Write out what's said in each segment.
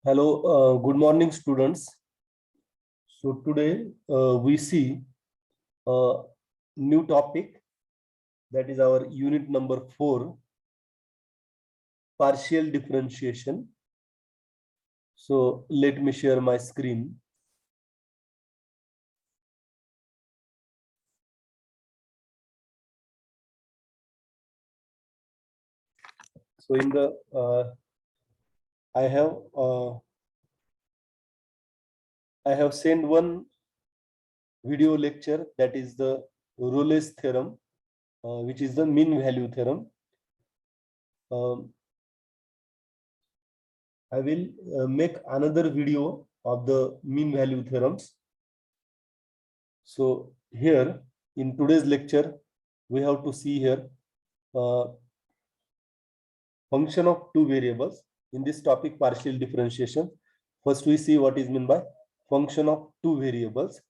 Hello, good morning, students. So today we see a new topic, that is our unit number 4, partial differentiation. So let me share my screen. So in the I have sent one video lecture, that is the Rolle's theorem, which is the mean value theorem. I will make another video of the mean value theorems. So here in today's lecture, we have to see here function of two variables. In this topic, partial differentiation, first we see what is meant by function of two variables,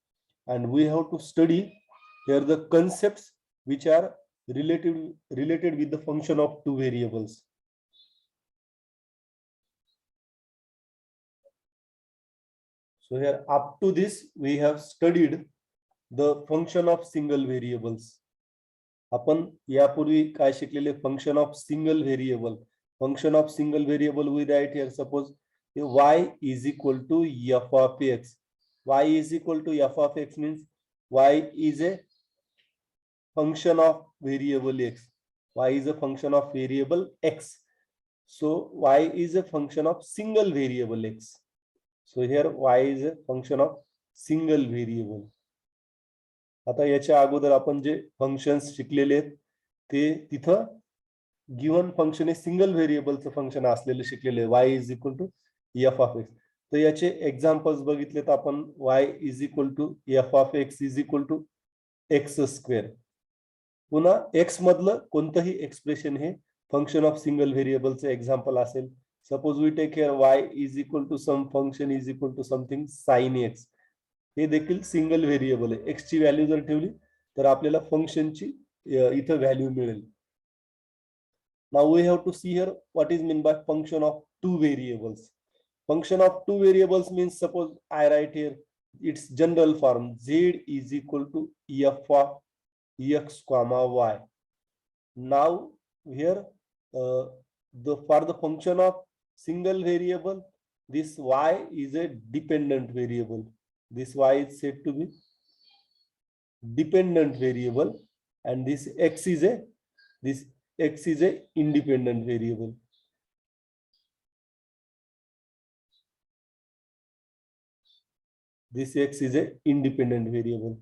and we have to study here the concepts which are related with the function of two variables. So here up to this we have studied the function of single variables. आपण यापूर्वी काय शिकलेले? Function of single variable. Function of single variable we write here suppose y is equal to f of x. Y is equal to f of x means y is a function of variable x. Y is a function of variable x. So y is a function of single variable x. So here y is a function of single variable. आता याच्या अगोदर आपण जे functions शिकलेले आहेत ते तिथं given function हे सिंगल व्हेरिएबलचं फंक्शन असलेलं शिकलेले y is equal to F of X. तर याचे एक्झाम्पल्स बघितले तर आपण y is equal to F of x is equal to x square. पुन्हा एक्स मधलं कोणतंही एक्सप्रेशन हे फंक्शन ऑफ सिंगल व्हेरिएबलचं एक्झाम्पल असेल. Suppose we take here y is equal to some function is equal to something sine X. हे देखील single variable आहे. X ची व्हॅल्यू जर ठेवली तर आपल्याला फंक्शनची इथं व्हॅल्यू मिळेल. Now we have to see here what is mean by function of two variables. Function of two variables means suppose I write here its general form z is equal to f of x comma y. Now here for the function of single variable, this y is a dependent variable. This y is said to be dependent variable, and this x is a independent variable. This x is a independent variable.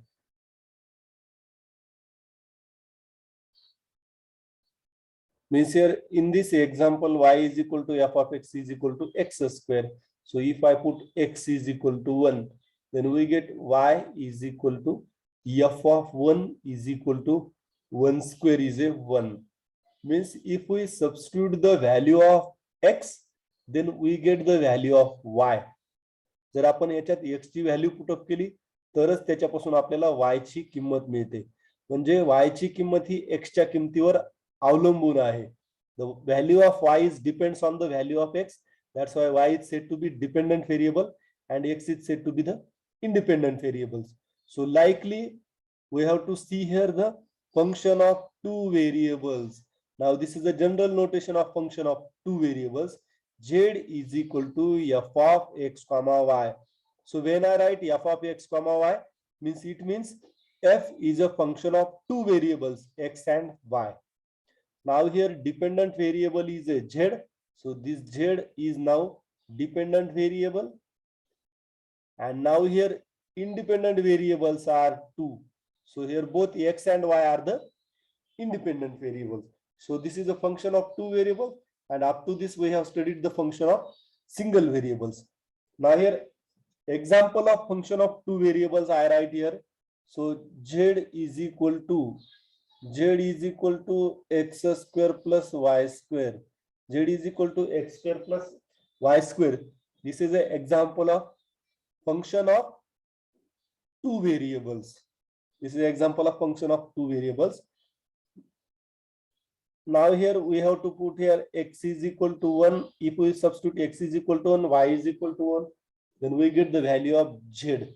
Means here in this example y is equal to f of x is equal to x square. So if I put x is equal to 1, then we get y is equal to f of 1 is equal to 1 square is a 1. Means if we substitute the value of x, then we get the value of y. जर आपण याच्यात x ची value put up केली तरच त्याच्यापासून आपल्याला y ची किंमत मिळते. म्हणजे y ची किंमत ही x च्या किमतीवर अवलंबून आहे. The value of y is depends on the value of x. That's why y is said to be dependent variable and x is said to be the independent variables. So likely we have to see here the function of two variables. Now this is the general notation of function of two variables. Z is equal to f of x comma y. So when I write f of x comma y, it means f is a function of two variables x and y. Now here dependent variable is a z. So this z is now dependent variable, and now here independent variables are two. So here both x and y are the independent variables. So this is a function of two variables, and up to this we have studied the function of single variables. Now here example of function of two variables I write here. So z is equal to x square plus y square. Z is equal to x square plus y square. This is an example of function of two variables. This is an example of function of two variables. now here we have to put here x is equal to 1. If we substitute x is equal to 1, y is equal to 1, then we get the value of z.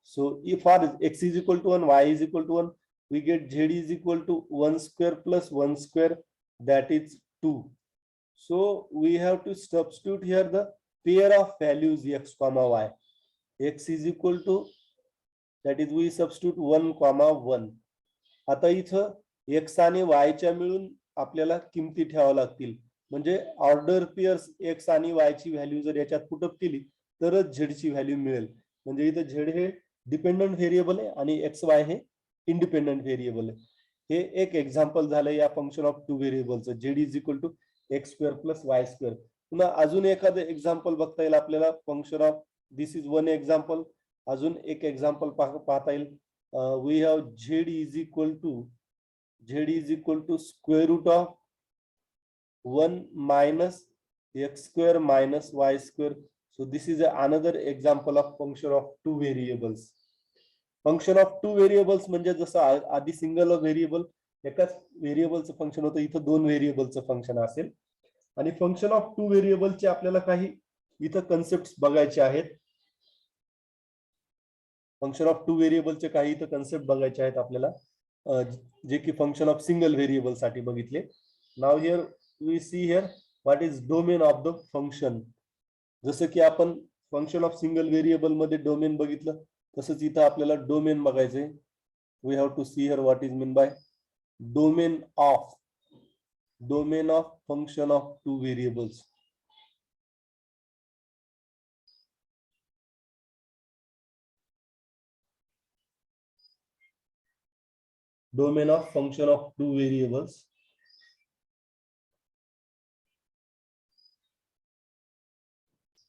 So if our x is equal to 1, y is equal to 1, we get z is equal to 1 square plus 1 square, that is 2. So we have to substitute here the pair of values x comma y. X is equal to, that is we substitute 1 comma 1. आता इथं x आणि y च्या मिळून आपल्याला किमती ठेवाव्या लागतील. म्हणजे ऑर्डर पेअर्स x आणि y ची व्हॅल्यू जर याच्यात पुटअप केली तरच z ची व्हॅल्यू मिळेल. म्हणजे इथं z हे डिपेंडंट व्हेरिएबल आहे आणि xy हे इंडिपेंडंट व्हेरिएबल आहे. हे एक एक्झाम्पल झालं या फंक्शन ऑफ टू व्हेरिएबलचं, z is equal to x square plus y square. पुन्हा अजून एखादं एक्झाम्पल बघता येईल आपल्याला function of, this is one example. अजून एक एक्झाम्पल पाहता येईल. We have z is equal to square root of 1 minus x square minus y square. So this is another example of function of two variables. Function of two variables म्हणजे जसं आधी single variable एकाच व्हेरिएबलचं function होतं, इथं दोन व्हेरिएबलचं function असेल. आणि function of to व्हेरिएबलचे आपल्याला काही इथं कन्सेप्ट बघायचे आहेत. फंक्शन ऑफ टू व्हेरिएबलचे काही इथं कन्सेप्ट बघायचे आहेत आपल्याला, जे की फंक्शन ऑफ सिंगल व्हेरिएबल साठी बघितले. Now here we see here what is domain of the function. जसं की आपण फंक्शन ऑफ सिंगल व्हेरिएबल मध्ये डोमेन बघितलं, तसंच इथं आपल्याला डोमेन बघायचंय. We have to see here what is mean by domain of function of two variables. Domain of function of two variables.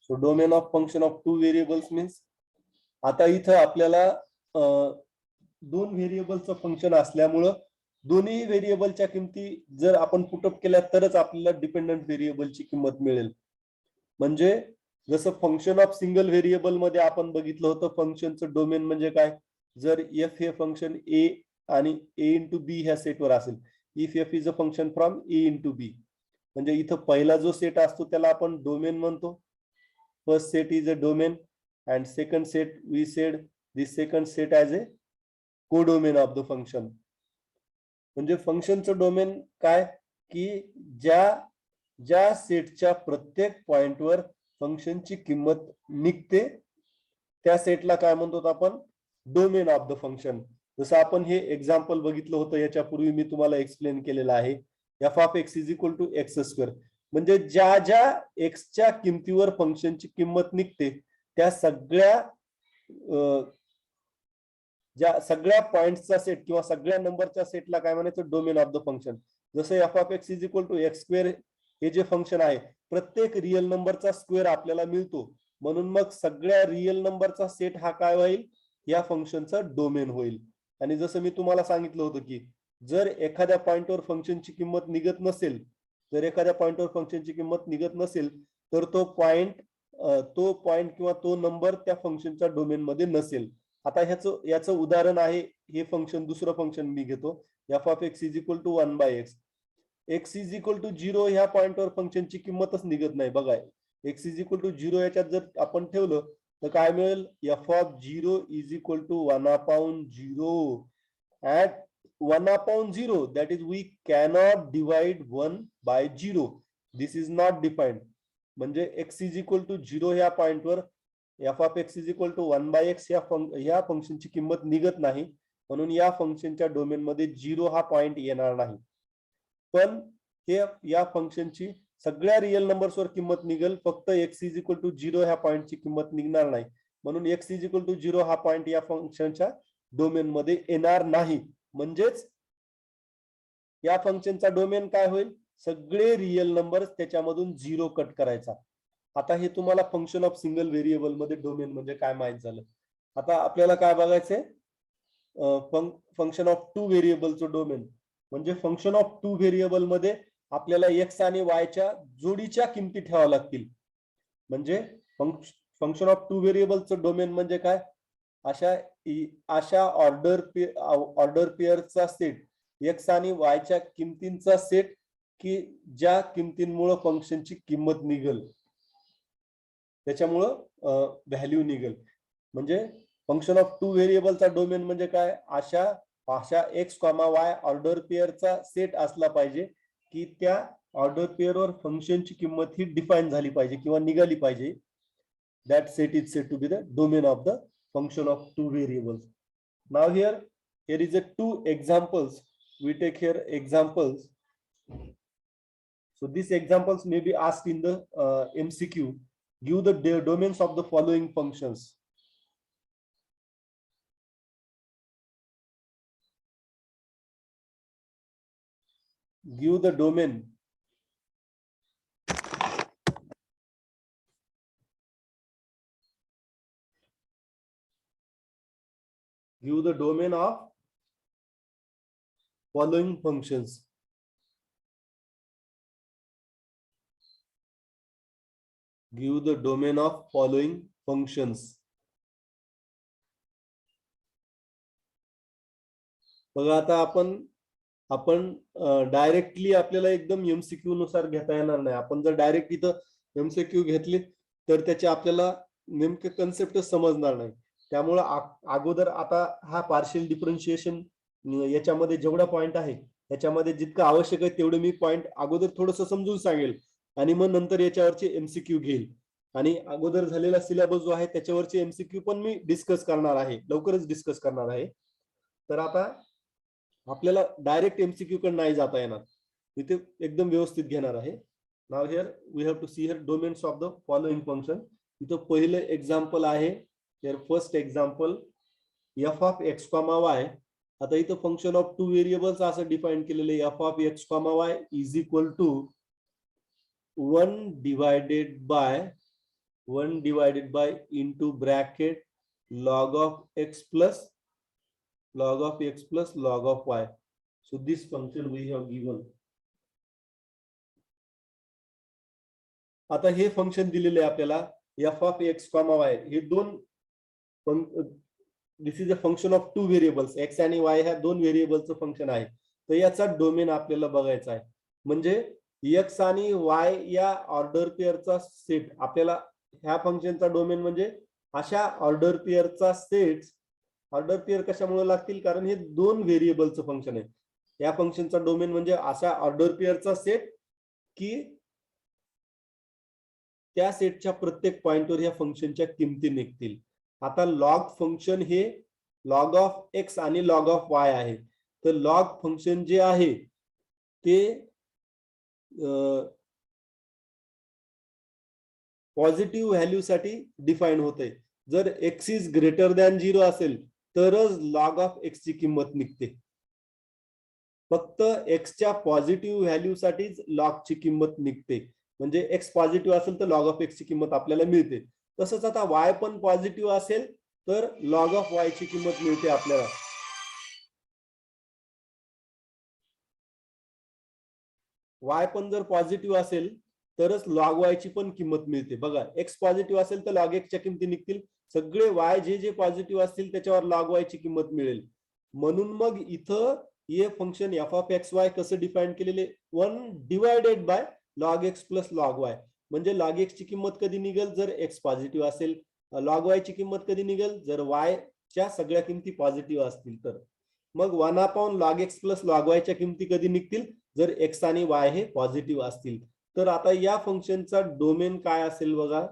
So domain of function of two variables means, आता इथं आपल्याला दोन व्हेरिएबलचं function असल्यामुळं दोन्ही व्हेरिएबलच्या किमती जर आपण पुटअप केल्या तरच आपल्याला डिपेंडंट व्हेरिएबलची किंमत मिळेल. म्हणजे जसं फंक्शन ऑफ सिंगल व्हेरिएबल मध्ये आपण बघितलं होतं, फंक्शनचं डोमेन म्हणजे काय, जर एफ हे फंक्शन ए आणि ए इंटू बी ह्या सेटवर असेल, if f is a function from A into B, म्हणजे इथं पहिला जो सेट असतो त्याला आपण डोमेन म्हणतो. First set is a domain and second set we said this second set as a codomain of the function. म्हणजे फंक्शनचं डोमेन काय की ज्या सेटच्या प्रत्येक पॉइंटवर फंक्शनची किंमत निघते त्या सेटला काय म्हणतो आपण, डोमेन ऑफ द फंक्शन. जसं आपण हे एक्झाम्पल बघितलं होतं याच्यापूर्वी, मी तुम्हाला एक्सप्लेन केलेलं आहे. F of x is equal to x square, म्हणजे ज्या एक्सच्या किमतीवर फंक्शनची किंमत निघते त्या सगळ्या पॉइंटचा सेट किंवा सगळ्या नंबरच्या सेटला काय म्हणायचं, डोमेन ऑफ द फंक्शन. जसं F of x is equal to x square हे जे फंक्शन आहे, प्रत्येक रिअल नंबरचा स्क्वेअर आपल्याला मिळतो, म्हणून मग सगळ्या रिअल नंबरचा सेट हा काय होईल, या फंक्शनचा डोमेन होईल. आणि जसं मी तुम्हाला सांगितलं होतं की जर एखाद्या पॉइंटवर फंक्शनची किंमत निघत नसेल, तर तो पॉइंट किंवा तो नंबर त्या फंक्शनच्या डोमेन मध्ये नसेल. आता याचं उदाहरण आहे हे फंक्शन, दुसरं फंक्शन मी घेतो, F of x is equal to 1 by X. X is equal to 0 ह्या पॉइंटवर फंक्शनची किंमतच निघत नाही. बघा, एक्स इज इक्वल टू 0 याच्यात जर आपण ठेवलं तर काय मिळेल, f of 0 is equal to 1/0. At 1/0 that is we cannot divide 1/0. This is not defined. म्हणजे एक्स इज इक्वल टू 0 ह्या पॉइंटवर f of x is equal to 1 by x या फंक्शनची किंमत निघत नाही, म्हणून या फंक्शनच्या डोमेन मध्ये 0 हा पॉइंट येणार नाही. पण हे या फंक्शनची सगळ्या रिअल नंबर्सवर किंमत निघेल, फक्त एक्स इज इक्वल टू 0 ह्या पॉइंटची किंमत निघणार नाही, म्हणून एक्स इज इक्वल टू 0 हा पॉइंट या फंक्शनच्या डोमेन मध्ये येणार नाही. म्हणजेच या फंक्शनचा डोमेन काय होईल, सगळे रिअल नंबर त्याच्यामधून 0 कट करायचा. आता हे तुम्हाला फंक्शन ऑफ सिंगल व्हेरिएबल मध्ये डोमेन म्हणजे काय माहित झालं. आता आपल्याला काय बघायचंय, फंक्शन ऑफ टू व्हेरिएबलचं डोमेन. म्हणजे फंक्शन ऑफ टू व्हेरिएबल मध्ये आपल्याला एक्स आणि वायच्या जोडीच्या किमती ठेवाव्या लागतील. म्हणजे फंक्शन ऑफ टू व्हेरिएबलचं डोमेन म्हणजे काय, अशा ऑर्डर पेअरचा सेट, एक्स आणि वायच्या किमतींचा सेट की ज्या किमतींमुळे फंक्शनची किंमत निघेल त्याच्यामुळं व्हॅल्यू निघेल. म्हणजे फंक्शन ऑफ टू व्हेरिएबलचा डोमेन म्हणजे काय, अशा एक्स कॉमा वाय ऑर्डर पेअरचा सेट असला पाहिजे की त्या ऑर्डर पेअरवर फंक्शनची किंमत ही डिफाईन झाली पाहिजे किंवा निघाली पाहिजे. That set is said to be the domain of the function of two variables. Now here is a two examples. We take here examples. So these examples may be asked in the MCQ. Give the domains of the following functions. Give the domain. Give the domain of following functions. Give the domain of following functions. बघा आता आपण directly आपल्याला एकदम MCQ नुसार घेता येणार नाही. आपण जर डायरेक्ट इथं एमसीक्यू घेतले तर त्याचे आपल्याला नेमके कन्सेप्टच समजणार नाही. त्यामुळे अगोदर आता हा पार्शियल डिफरन्शिएशन याच्यामध्ये जेवढा पॉइंट आहे त्याच्यामध्ये जितकं आवश्यक आहे तेवढे मी पॉइंट अगोदर थोडंसं समजून सांगेल आणि मग नंतर याच्यावरचे एमसीक्यू घेईल. आणि अगोदर झालेला सिलेबस जो आहे त्याच्यावरचे एमसीक्यू पण मी डिस्कस करणार आहे, लवकरच डिस्कस करणार आहे. तर आता आपल्याला डायरेक्ट एमसीक्यू कडे नाही जाता येणार, इथे एकदम व्यवस्थित घेणार आहे. Now here we have to see here domains of the following function. इथं पहिलं एक्झाम्पल आहे, here first example F of X comma Y. आता इथं फंक्शन ऑफ टू व्हेरिएबल्स असं डिफाईन केलेलं आहे, F of X comma Y is equal to 1 divided by into bracket log of x plus log of y. So this function we have given. आता हे function दिलेले आहे आपल्याला f of x, y. हे दोन this is a function of two variables, x आणि y ह्या दोन व्हेरिएबलचं फंक्शन आहे. तर याचा डोमेन आपल्याला बघायचा आहे. म्हणजे x आणि y या ऑर्डर पेअरचा सेट. आपल्याला ह्या फंक्शनचा डोमेन म्हणजे अशा ऑर्डर पेअरचा सेट. ऑर्डर पेअर कशामुळे लागतील, कारण हे दोन व्हेरिएबलचं फंक्शन आहे. या फंक्शनचा डोमेन म्हणजे अशा ऑर्डर पेअरचा सेट की त्या सेटच्या प्रत्येक पॉइंटवर ह्या फंक्शनच्या किमती निघतील. आता लॉग फंक्शन हे लॉग ऑफ एक्स आणि लॉग ऑफ वाय आहे. तर लॉग फंक्शन जे आहे ते पॉझिटिव्ह व्हॅल्यू साठी डिफाईन होते. जर एक्स इज ग्रेटर दॅन 0 असेल तरच लॉग ऑफ एक्स ची किंमत निघते. फक्त एक्सच्या पॉझिटिव्ह व्हॅल्यू साठीच लॉग ची किंमत निघते. म्हणजे एक्स पॉझिटिव्ह असेल तर लॉग ऑफ एक्स ची किंमत आपल्याला मिळते. तसंच आता वाय पण पॉझिटिव्ह असेल तर लॉग ऑफ वाय ची किंमत मिळते आपल्याला. वाय पण जर पॉझिटिव्ह असेल तरच लॉग वाय ची पण किंमत मिळते. बघा, एक्स पॉझिटिव्ह असेल तर लॉग एक्स च्या किमती निघतील. सगळे वाय जे पॉझिटिव्ह असतील त्याच्यावर लॉग वाय ची किंमत मिळेल. म्हणून मग इथं हे function F of x Y कसं डिफाईन केलेले, 1 divided by log x plus log Y. म्हणजे लॉग एक्स ची किंमत कधी निघेल जर एक्स पॉझिटिव्ह असेल, लॉग वाय ची किंमत कधी निघेल जर वाय च्या सगळ्या किमती पॉझिटिव्ह असतील. तर मग 1 log x plus log Y च्या किमती कधी निघतील जर एक्स आणि वाय हे पॉझिटिव्ह असतील. तर आता या फंक्शनचा डोमेन काय असेल बघा.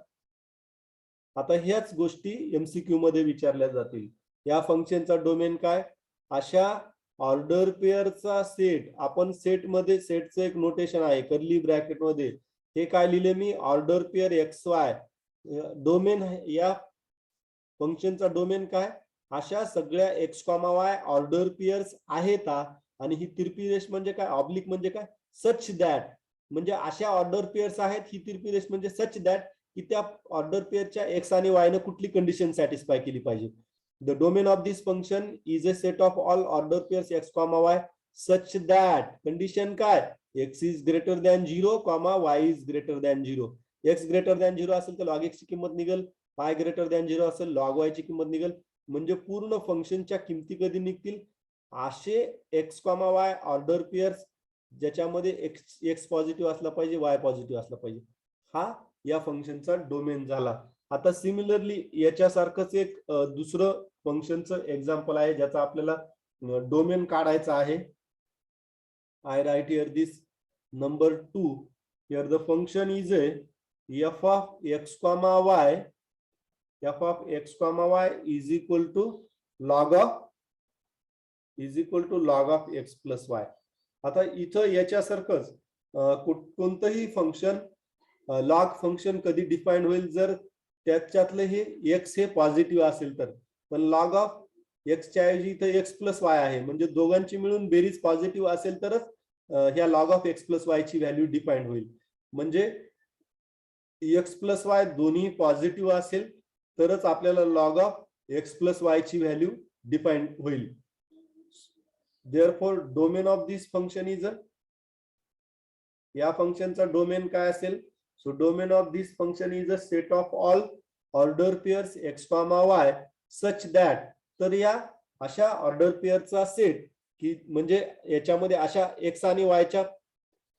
आता ह्याच गोष्टी एमसीक्यू मध्ये विचारल्या जातील. या फंक्शनचा डोमेन काय, अशा ऑर्डर पेअरचा सेट. आपण सेट मध्ये सेटचं एक नोटेशन आहे कर्ली ब्रॅकेट मध्ये. हे काय लिहिले मी, order pair x y. Domain या फंक्शनचा डोमेन काय, अशा सगळ्या x comma y order pairs आहेत. आणि ही तिरपी रेष म्हणजे काय, ऑब्लिक म्हणजे काय, सच दॅट. म्हणजे अशा ऑर्डर पेअर्स आहेत. ही तिरपी रेष म्हणजे सच दॅट की त्या ऑर्डर पेअरच्या एक्स आणि वाय ने कुठली कंडिशन सॅटिस्फाय केली पाहिजे. The domain of this function is a set of all order pairs x, y such that condition काय, x is greater than 0, y is greater than 0. x greater than 0 असेल तर log x ची किंमत निघेल, y greater than 0 असेल log y ची किंमत निघेल. म्हणजे पूर्ण फंक्शनच्या किमती कधी निघतील, असे x, y ऑर्डर पेअर्स ज्याच्यामध्ये एक्स पॉझिटिव्ह असला पाहिजे, वाय पॉझिटिव्ह असला पाहिजे. हा या फंक्शनचा डोमेन झाला. आता सिमिलरली याच्यासारखंच एक दुसरं फंक्शनचं एक्झाम्पल आहे ज्याचा आपल्याला डोमेन काढायचा आहे. I write here this number 2. Here the function is a f of x comma y. F of x comma y is equal to log of x plus y. आता इथं याच्यासारखंच कोणतंही फंक्शन लॉग फंक्शन कधी define होईल जर त्याच्यातलं हे x हे positive असेल तर. पण लॉग ऑफ x च्या ऐवजी इथं x प्लस वाय आहे म्हणजे दोघांची मिळून बेरीज पॉझिटिव्ह असेल तरच ह्या log of x plus y ची व्हॅल्यू डिफाईन होईल. म्हणजे x प्लस वाय दोन्ही पॉझिटिव्ह असेल तरच आपल्याला log of x plus y ची व्हॅल्यू डिफाईन होईल. Therefore, domain of this function is या फंक्शनचा डोमेन काय असेल? So domain of this function is a set of all order pairs x, y such that. तर या अशा ऑर्डर पेअरचा सेट की म्हणजे याच्यामध्ये अशा x आणि y च्या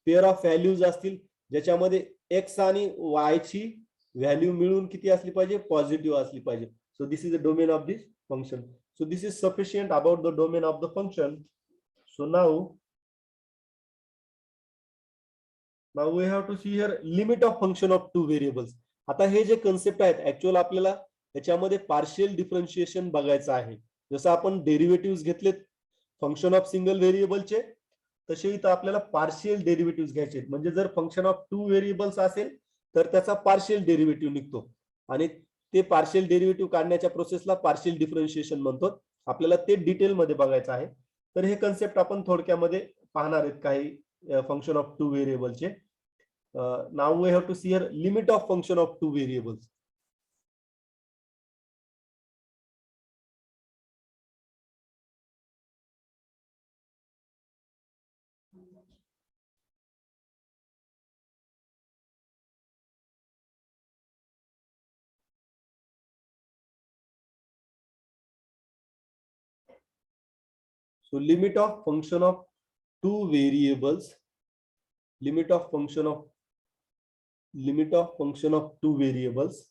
पेअर ऑफ व्हॅल्यूज असतील ज्याच्यामध्ये x आणि y ची व्हॅल्यू मिळून किती असली पाहिजे? पॉझिटिव्ह असली पाहिजे. So this is the domain of this function. So this is sufficient about the domain of the function. So now we have to see here limit of function of two variables. आता हे जे concept आहेत actual आपल्याला याच्यामध्ये partial differentiation बघायचं आहे. जसं आपण डेरिव्हेटिव्ह घेतलेत फंक्शन ऑफ सिंगल व्हेरिएबलचे तसे इथं आपल्याला पार्शियल डेरिव्हेटिव्ह घ्यायचे. म्हणजे जर फंक्शन ऑफ टू व्हेरिएबल्स असेल तर त्याचा पार्शियल डेरिव्हेटिव्ह निघतो आणि ते पार्शियल डेरिव्हेटिव्ह काढण्याच्या प्रोसेसला पार्शियल डिफरन्शिएशन म्हणतो. आपल्याला ते डिटेलमध्ये बघायचं आहे. तर हे कन्सेप्ट आपण थोडक्यामध्ये पाहणार आहेत काही function of two variables. Now we have to see here limit of function of two variables. So limit of function of two variables. Limit of function of two variables.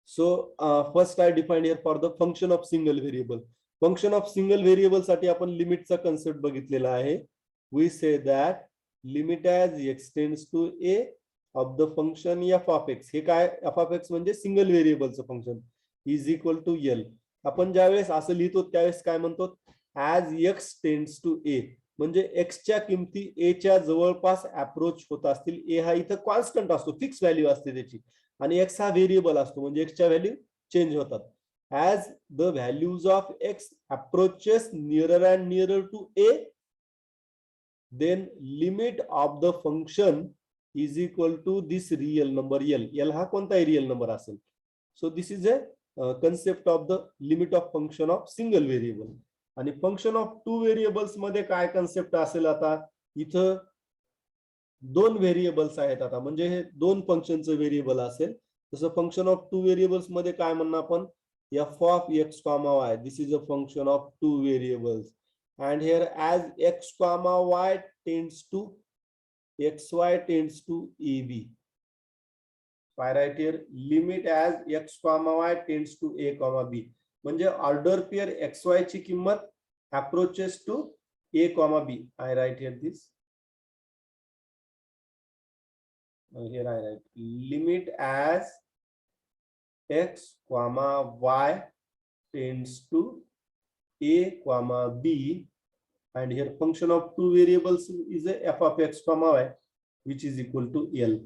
So first I defined here for the function of single variable. Function of single variable साठी आपण लिमिटचा concept बघितलेला आहे. We say that limit as x tends to a of the function f of x. हे काय f of x म्हणजे single व्हेरिएबलचं function is equal to l. आपण ज्यावेळेस असं लिहितो त्यावेळेस काय म्हणतो? As x tends to a म्हणजे x च्या किमती a च्या जवळपास अप्रोच होत असतील. a हा इथं कॉन्स्टंट असतो, फिक्स व्हॅल्यू असते त्याची आणि x हा व्हेरिएबल असतो म्हणजे x च्या व्हॅल्यू चेंज होतात. As the values of x approaches nearer and nearer to a, then limit of the function is equal to this real number l. l हा कोणताही रियल नंबर असेल. So this is a concept of the limit of function of single variable. आणि function of two variables मध्ये काय concept असेल? आता इथं दोन व्हेरिएबल्स आहेत आता म्हणजे हे दोन फंक्शनचं व्हेरिएबल असेल. तसं फंक्शन ऑफ टू व्हेरिएबल्स मध्ये काय म्हणणार आपण? f of x comma y. This is a function of two variables. And here as x comma y tends to xy tends to ab. So I write here limit as x comma y tends to a comma b. म्हणजे order pair xy ची किंमत approaches to a comma b. I write here this. Here I write limit as x comma y tends to a comma b, and here function of two variables is a f of x comma y which is equal to l.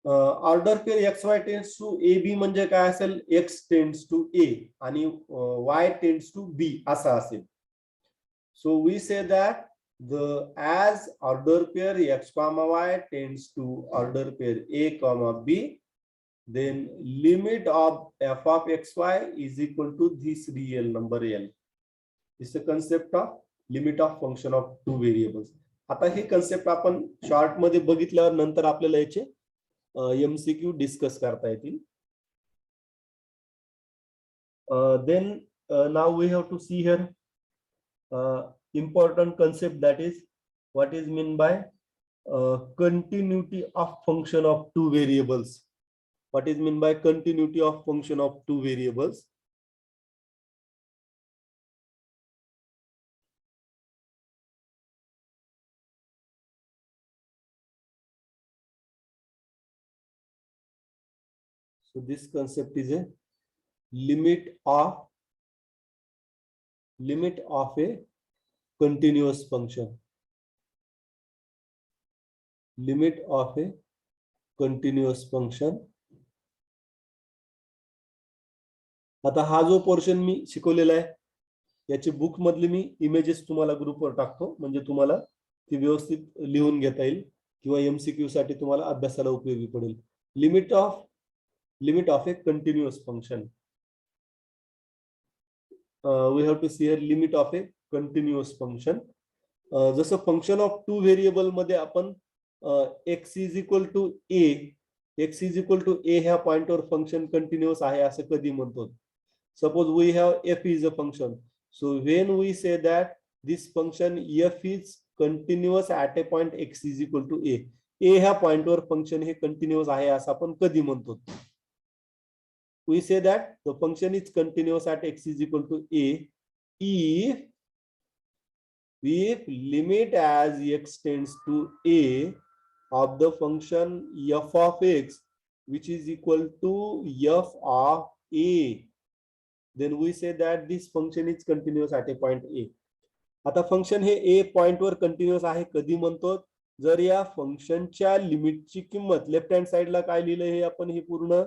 Order pair xy tends to ab म्हणजे काय असेल? x tends to a आणि y tends to b असा असेल. So we say that the as order pair x comma y tends to order pair a comma b, then limit of f of xy is equal to this real number l. This is the concept of limit of function of two variables. आता हे concept आपण short मध्ये बघितल्यावर नंतर आपल्याला याचे MCQ discuss करता येतील. Then now we have to see here important concept, that is what is mean by continuity of function of two variables? What is mean by continuity of function of two variables? So this concept is a limit of a continuous function. Limit of a continuous function. आता हा जो portion मी शिकवलेला आहे याची book मधली मी images तुम्हाला ग्रुपवर टाकतो, म्हणजे तुम्हाला ती व्यवस्थित लिहून घेता येईल किंवा एमसीक्यू साठी तुम्हाला अभ्यासाला उपयोगी पडेल. Limit of A continuous function. we have to see here limit of a continuous function. जसं फंक्शन ऑफ टू व्हेरिएबल मध्ये आपण x is equal to a ह्या पॉइंटवर फंक्शन कंटिन्युअस आहे असं कधी म्हणतो? Suppose we have f is a function. So when we say that this function f is continuous at a point x is equal to a ह्या पॉइंटवर function हे continuous आहे असं आपण कधी म्हणतो? We say that the function is continuous at x is equal to a if limit as x tends to a of the function f of x which is equal to f of a, then we say that this function is continuous at a point a. आता function हे a point वर continuous आहे कधी म्हणतो? जर या फंक्शनच्या लिमिटची किंमत लेफ्ट हँड साइडला काय लिहिलं हे आपण हे पूर्ण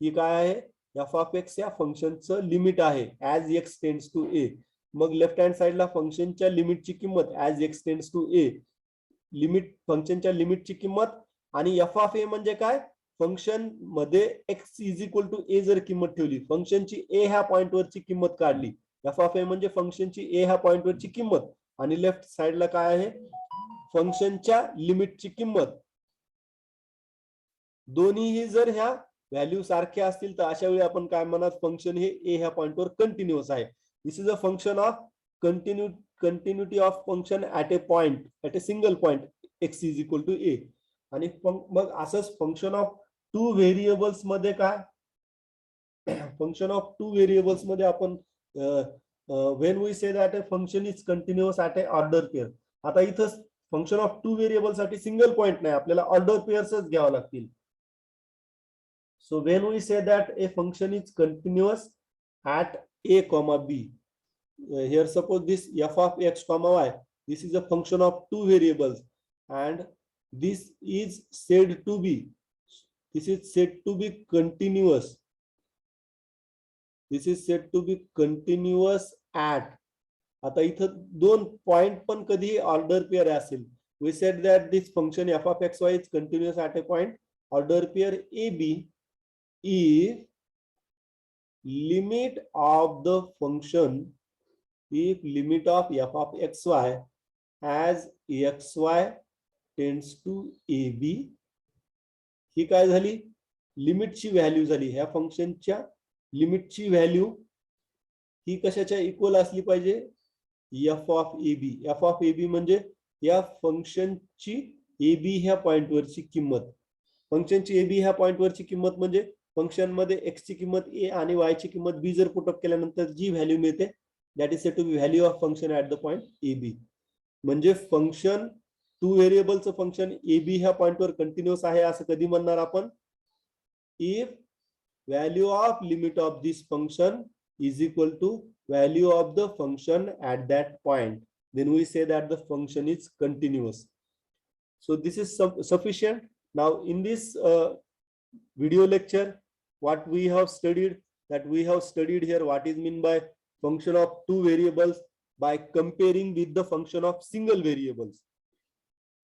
ही काय आहे? एफ ऑफ एक्स या फंक्शनचं लिमिट आहे as X tends to A. मग लेफ्ट हँड साइडला फंक्शनच्या लिमिटची किंमत as X tends to A, limit फंक्शनच्या लिमिटची किंमत. आणि एफ ऑफ ए म्हणजे काय? फंक्शन मध्ये एक्स इज इक्वल टू ए जर किंमत ठेवली, फंक्शनची ए ह्या पॉइंटवरची किंमत काढली, एफ ऑफ ए म्हणजे फंक्शनची ए ह्या पॉइंटवरची किंमत, आणि लेफ्ट साइडला काय आहे? फंक्शनच्या लिमिटची किंमत. दोन्हीही जर ह्या व्हॅल्यू सारखे असतील तर अशा वेळी आपण काय म्हणत? फंक्शन हे ए ह्या पॉइंटवर कंटिन्युअस आहे. This is a function of continuity of function at a point, at a single point x is equal to a. आणि मग असंच फंक्शन ऑफ टू व्हेरिएबल्स मध्ये काय? फंक्शन ऑफ टू व्हेरिएबल्स मध्ये आपण when we say that a function is continuous at a order pair. आता इथं function of two variable साठी सिंगल पॉइंट नाही, आपल्याला ऑर्डर पेअर्सच घ्यावं लागतील. So when we say that a function is continuous at a comma b, here suppose this f of x comma y, this is a function of two variables and this is said to be continuous. This is said to be continuous at. आता इथं दोन point पण कधी order pair असेल. We said that this function f of x y is continuous at a point order pair ab if limit of the function, if limit of f of xy as xy tends to ab, ही काय झाली? लिमिटची value झाली. ह्या फंक्शनच्या लिमिटची value ही कशाच्या equal असली पाहिजे? F of AB. F of AB म्हणजे या फंक्शनची एबी ह्या पॉइंटवरची किंमत. फंक्शनची एबी ह्या पॉइंटवरची किंमत म्हणजे फंक्शन मध्ये एक्स ची किंमत ए आणि वाय ची किंमत बी जर पुटअप केल्यानंतर जी व्हॅल्यू मिळते that is said to be value of function at the point a b. म्हणजे फंक्शन टू व्हेरिएबलचं फंक्शन ए बी ह्या पॉइंटवर कंटिन्युअस आहे असं कधी म्हणणार आपण? If value of limit of this function is equal to value of the function at that point, then we say that the function is continuous. So this is sufficient. Now in this video lecture, what we have studied, that we have studied here what is mean by function of two variables by comparing with the function of single variables.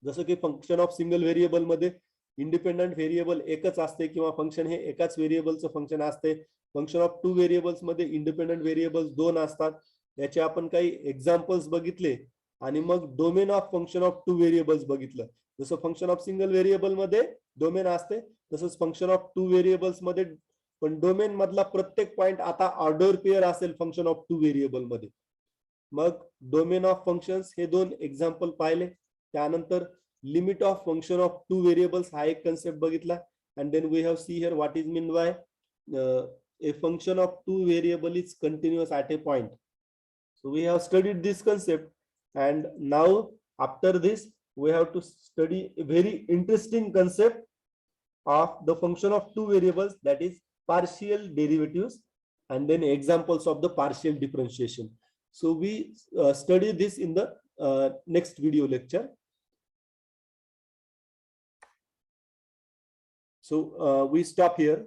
जसं की function of single variable मध्ये independent variable एकच असते किंवा function हे एकाच व्हेरिएबलचं function असते. Function of two variables मध्ये इंडिपेंडंट व्हेरिएबल्स दोन असतात. याचे आपण काही एक्झाम्पल्स बघितले आणि मग domain of function of two variables बघितलं. जसं फंक्शन ऑफ सिंगल व्हेरिएबल मध्ये डोमेन असते तसंच फंक्शन ऑफ टू व्हेरिएबल्स मध्ये पण डोमेन मधला प्रत्येक पॉइंट आता ऑर्डर पेअर असेल फंक्शन ऑफ टू व्हेरिएबल मध्ये. मग डोमेन ऑफ फंक्शन्स हे 2 एक्झाम्पल पाहिले. त्यानंतर limit of function of 2 variables हा एक कन्सेप्ट बघितला. And then we have see here what is mean by a function of 2 variable is continuous at a point. So we have studied this concept, and now after this we have to study a very interesting concept of the function of 2 variables, that is partial derivatives, and then examples of the partial differentiation. So we study this in the next video lecture. So we stop here.